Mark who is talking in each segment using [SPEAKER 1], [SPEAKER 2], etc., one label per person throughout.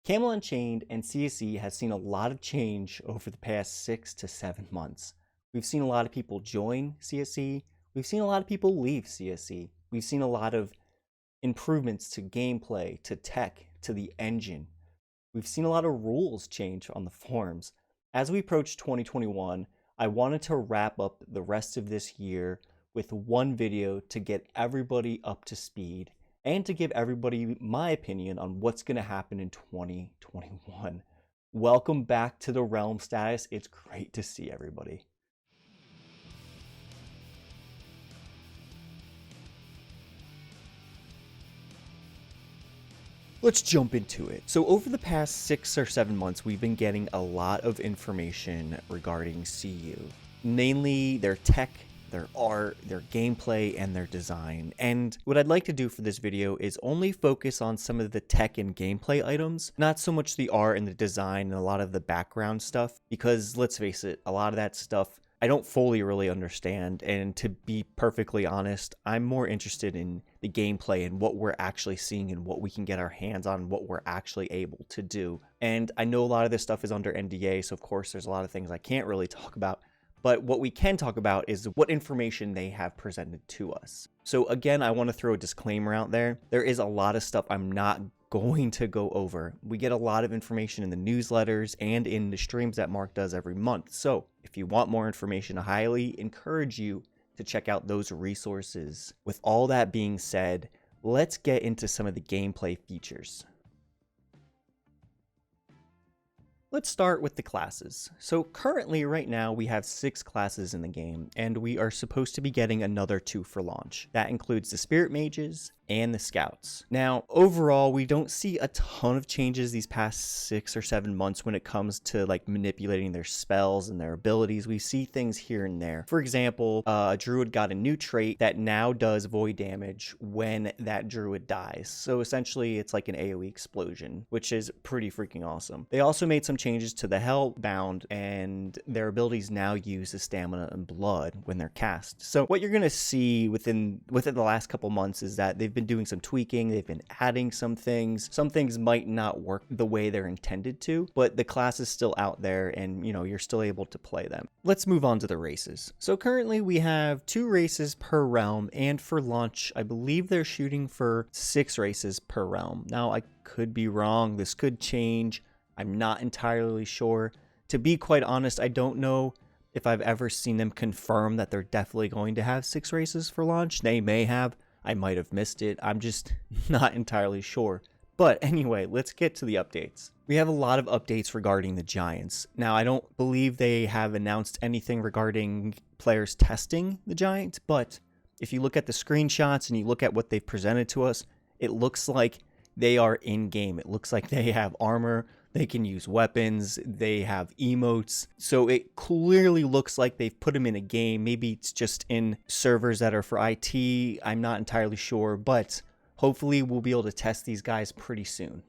[SPEAKER 1] Camelot Unchained and CSE has seen a lot of change over the past 6 to 7 months. We've seen a lot of people join CSE, we've seen a lot of people leave CSE, we've seen a lot of improvements to gameplay, to tech, to the engine. We've seen a lot of rules change on the forums. As we approach 2021, I wanted to wrap up the rest of this year with one video to get everybody up to speed and to give everybody my opinion on what's going to happen in 2021. Welcome back to the Realm Status. It's great to see everybody. Let's jump into it. So over the past 6 or 7 months, we've been getting a lot of information regarding CU, mainly their tech, their art, their gameplay, and their design. And what I'd like to do for this video is only focus on some of the tech and gameplay items, not so much the art and the design and a lot of the background stuff, because let's face it, a lot of that stuff I don't fully really understand, and to be perfectly honest, I'm more interested in the gameplay and what we're actually seeing and what we can get our hands on, what we're actually able to do. And I know a lot of this stuff is under NDA, so of course there's a lot of things I can't really talk about. But what we can talk about is what information they have presented to us. So again, I want to throw a disclaimer out there. There is a lot of stuff I'm not going to go over. We get a lot of information in the newsletters and in the streams that Mark does every month. So if you want more information, I highly encourage you to check out those resources. With all that being said, let's get into some of the gameplay features. Let's start with the classes. So currently right now we have 6 classes in the game, and we are supposed to be getting another 2 for launch. That includes the Spirit Mages and the Scouts. Now overall, we don't see a ton of changes these past 6 or 7 months when it comes to like manipulating their spells and their abilities. We see things here and there. For example, a druid got a new trait that now does void damage when that druid dies. So essentially it's like an AoE explosion, which is pretty freaking awesome. They also made some changes to the Hellbound, and their abilities now use the stamina and blood when they're cast. So what you're going to see within the last couple months is that they've been doing some tweaking, they've been adding some things. Some things might not work the way they're intended to, but the class is still out there and you're still able to play them. Let's move on to the races. So currently we have 2 races per realm, and for launch I believe they're shooting for 6 races per realm. Now I could be wrong, this could change. I'm not entirely sure. To be quite honest, I don't know if I've ever seen them confirm that they're definitely going to have 6 races for launch. They may have. I might have missed it. I'm just not entirely sure. But anyway, let's get to the updates. We have a lot of updates regarding the Giants. Now, I don't believe they have announced anything regarding players testing the Giants, but if you look at the screenshots and you look at what they've presented to us, it looks like they are in-game. It looks like they have armor, they can use weapons, they have emotes. So it clearly looks like they've put them in a game. Maybe it's just in servers that are for IT. I'm not entirely sure, but hopefully we'll be able to test these guys pretty soon.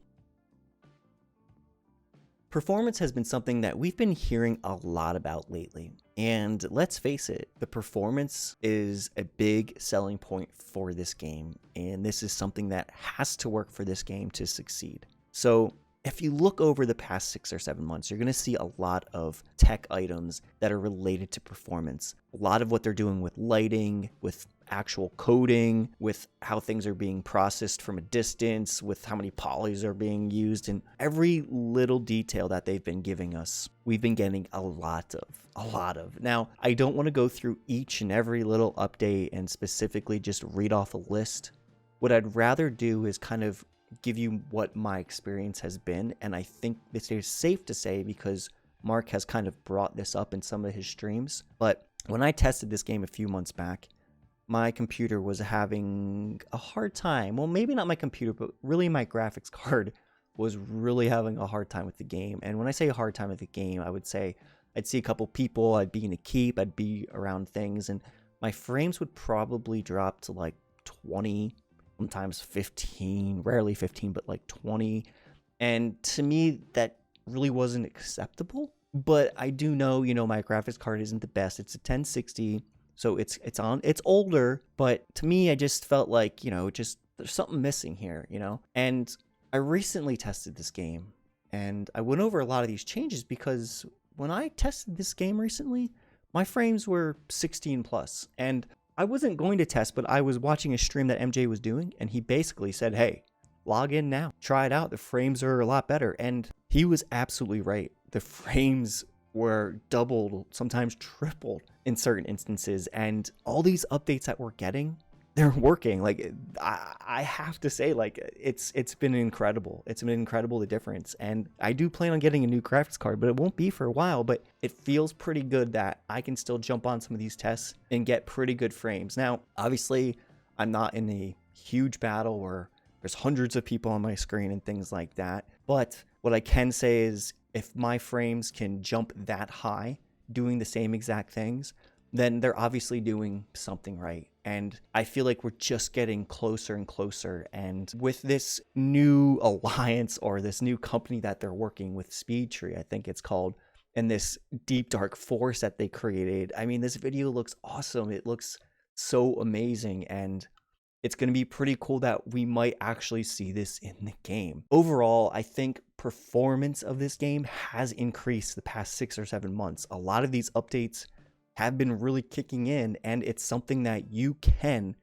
[SPEAKER 1] Performance has been something that we've been hearing a lot about lately. And let's face it, the performance is a big selling point for this game. And this is something that has to work for this game to succeed. So if you look over the past 6 or 7 months, you're going to see a lot of tech items that are related to performance. A lot of what they're doing with lighting, with actual coding, with how things are being processed from a distance, with how many polys are being used, and every little detail that they've been giving us, we've been getting a lot of. Now, I don't want to go through each and every little update and specifically just read off a list. What I'd rather do is kind of give you what my experience has been, and I think this is safe to say because Mark has kind of brought this up in some of his streams. But when I tested this game a few months back, my computer was having a hard time. Well, maybe not my computer, but really my graphics card was really having a hard time with the game. And when I say a hard time with the game, I would say I'd see a couple people, I'd be in a keep, I'd be around things, and my frames would probably drop to like 20, sometimes 15, rarely 15, but like 20. And to me, that really wasn't acceptable. But I do know, my graphics card isn't the best. It's a 1060, so it's older, but to me, I just felt like, there's something missing here, And I recently tested this game And I went over a lot of these changes because when I tested this game recently, my frames were 16 plus. And I wasn't going to test, but I was watching a stream that MJ was doing, and he basically said, hey, log in now, try it out. The frames are a lot better. And he was absolutely right. The frames were doubled, sometimes tripled in certain instances. And all these updates that we're getting, they're working. Like, I have to say, like, it's been incredible. It's been incredible, the difference. And I do plan on getting a new graphics card, but it won't be for a while. But it feels pretty good that I can still jump on some of these tests and get pretty good frames. Now, obviously, I'm not in a huge battle where there's hundreds of people on my screen and things like that. But what I can say is if my frames can jump that high doing the same exact things, then they're obviously doing something right. And I feel like we're just getting closer and closer. And with this new alliance or this new company that they're working with, Speedtree, I think it's called, and this deep dark forest that they created, I mean, this video looks awesome. It looks so amazing. And it's going to be pretty cool that we might actually see this in the game. Overall, I think performance of this game has increased the past 6 or 7 months. A lot of these updates have been really kicking in, and it's something that you can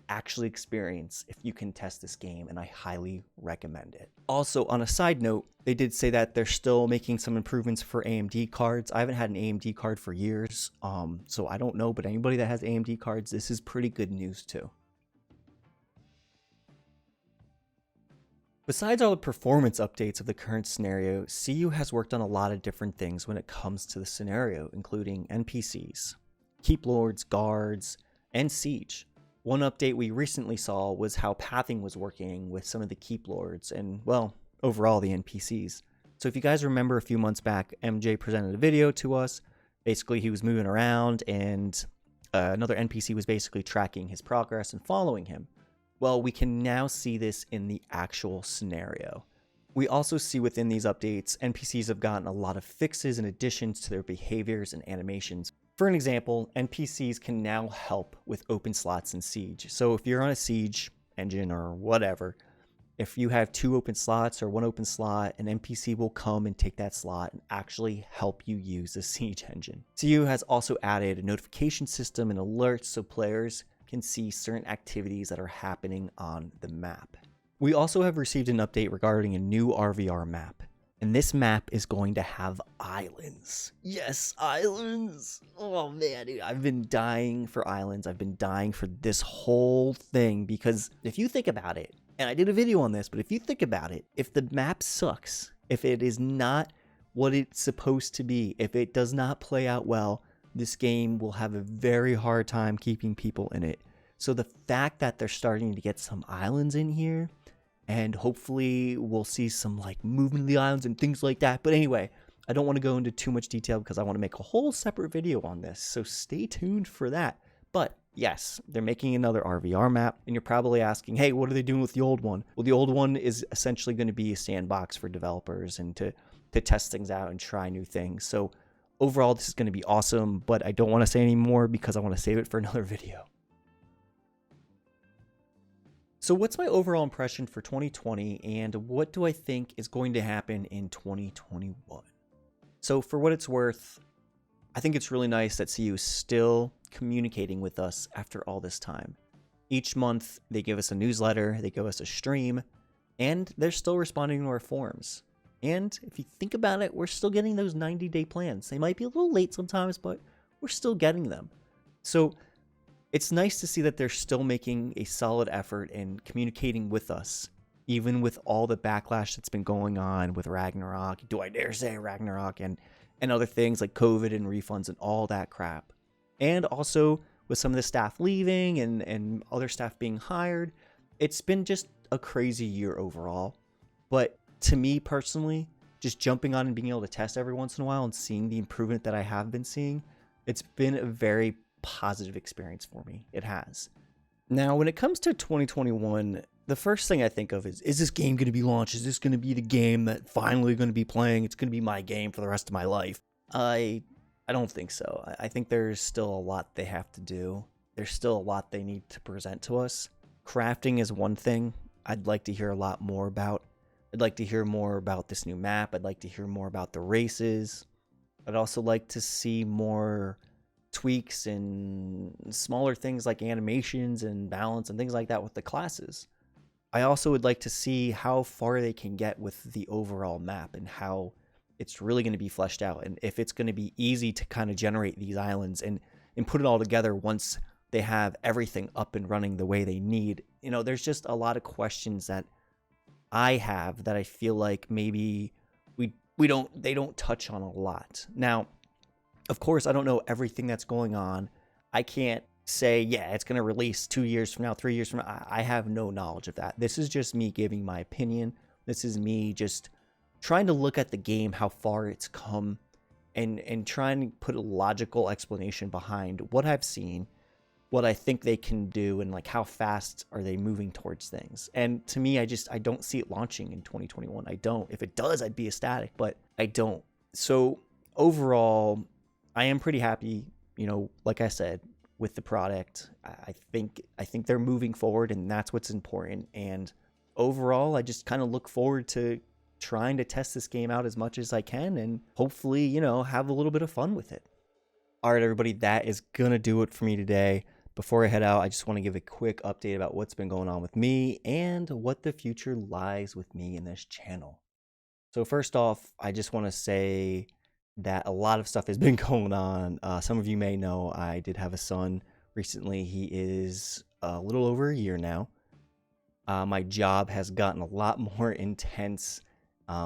[SPEAKER 1] actually experience if you can test this game, and I highly recommend it. Also, on a side note, they did say that they're still making some improvements for AMD cards. I haven't had an AMD card for years, so I don't know, but anybody that has AMD cards, this is pretty good news too. Besides all the performance updates of the current scenario, CU has worked on a lot of different things when it comes to the scenario, including NPCs, Keep Lords, Guards, and Siege. One update we recently saw was how pathing was working with some of the Keep Lords and, well, overall the NPCs. So if you guys remember a few months back, MJ presented a video to us. Basically, he was moving around and another NPC was basically tracking his progress and following him. Well, we can now see this in the actual scenario. We also see within these updates, NPCs have gotten a lot of fixes and additions to their behaviors and animations. For an example, NPCs can now help with open slots in Siege. So if you're on a Siege engine or whatever, if you have 2 open slots or 1 open slot, an NPC will come and take that slot and actually help you use the Siege engine. CU has also added a notification system and alerts so players can see certain activities that are happening on the map. We also have received an update regarding a new RVR map, and this map is going to have islands. Yes, islands! Oh man, dude, I've been dying for islands. I've been dying for this whole thing because if you think about it, and I did a video on this, but if you think about it, if the map sucks, if it is not what it's supposed to be, if it does not play out well, this game will have a very hard time keeping people in it. So the fact that they're starting to get some islands in here, and hopefully we'll see some like movement of the islands and things like that. But anyway, I don't want to go into too much detail because I want to make a whole separate video on this. So stay tuned for that. But yes, they're making another RVR map, and you're probably asking, hey, what are they doing with the old one? Well, the old one is essentially going to be a sandbox for developers and to test things out and try new things. So overall, this is going to be awesome, but I don't want to say any more because I want to save it for another video. So what's my overall impression for 2020, and what do I think is going to happen in 2021? So for what it's worth, I think it's really nice that CU is still communicating with us after all this time. Each month, they give us a newsletter, they give us a stream, and they're still responding to our forums. And if you think about it, we're still getting those 90-day plans. They might be a little late sometimes, but we're still getting them. So it's nice to see that they're still making a solid effort in communicating with us, even with all the backlash that's been going on with Ragnarok. Do I dare say Ragnarok and other things like COVID and refunds and all that crap. And also with some of the staff leaving and other staff being hired, it's been just a crazy year overall. But to me personally, just jumping on and being able to test every once in a while and seeing the improvement that I have been seeing, it's been a very positive experience for me. It has. Now, when it comes to 2021, the first thing I think of is this game going to be launched? Is this going to be the game that finally going to be playing? It's going to be my game for the rest of my life. I don't think so. I think there's still a lot they have to do. There's still a lot they need to present to us. Crafting is one thing I'd like to hear a lot more about. I'd like to hear more about this new map. I'd like to hear more about the races. I'd also like to see more tweaks and smaller things like animations and balance and things like that with the classes. I also would like to see how far they can get with the overall map and how it's really going to be fleshed out, and if it's going to be easy to kind of generate these islands and put it all together once they have everything up and running the way they need. There's just a lot of questions that I have that I feel like maybe they don't touch on a lot. Now, of course, I don't know everything that's going on. I can't say, yeah, it's going to release 2 years from now, 3 years from now. I have no knowledge of that. This is just me giving my opinion. This is me just trying to look at the game, how far it's come, and trying to put a logical explanation behind what I've seen, what I think they can do, and like how fast are they moving towards things. And to me, I don't see it launching in 2021. I don't. If it does, I'd be ecstatic, but I don't. So overall, I am pretty happy, like I said, with the product. I think they're moving forward, and that's what's important. And overall, I just kind of look forward to trying to test this game out as much as I can and hopefully, have a little bit of fun with it. All right, everybody, that is going to do it for me today. Before I head out, I just want to give a quick update about what's been going on with me and what the future lies with me in this channel. So first off, I just want to say that a lot of stuff has been going on. Some of you may know I did have a son recently. He is a little over a year now. My job has gotten a lot more intense.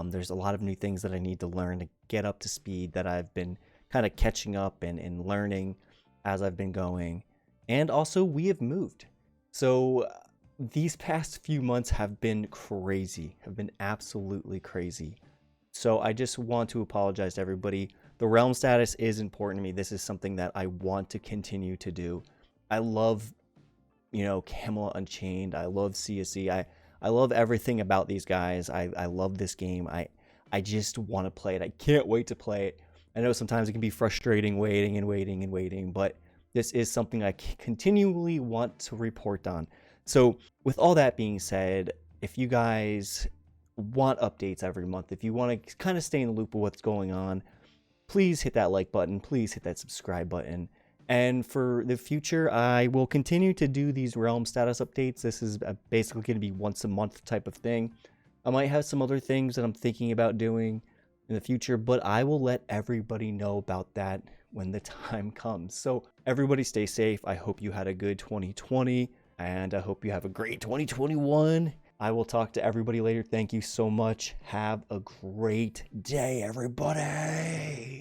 [SPEAKER 1] There's a lot of new things that I need to learn to get up to speed that I've been kind of catching up and learning as I've been going. And also, we have moved. So these past few months have been crazy, have been absolutely crazy. So I just want to apologize to everybody. The realm status is important to me. This is something that I want to continue to do. I love, Camelot Unchained. I love CSE. I love everything about these guys. I love this game. I just want to play it. I can't wait to play it. I know sometimes it can be frustrating waiting, but this is something I continually want to report on. So with all that being said, if you guys want updates every month, if you want to kind of stay in the loop of what's going on, please hit that like button. Please hit that subscribe button. And for the future, I will continue to do these realm status updates. This is basically going to be once a month type of thing. I might have some other things that I'm thinking about doing in the future, but I will let everybody know about that when the time comes. So everybody stay safe. I hope you had a good 2020, and I hope you have a great 2021. I will talk to everybody later. Thank you so much. Have a great day, everybody.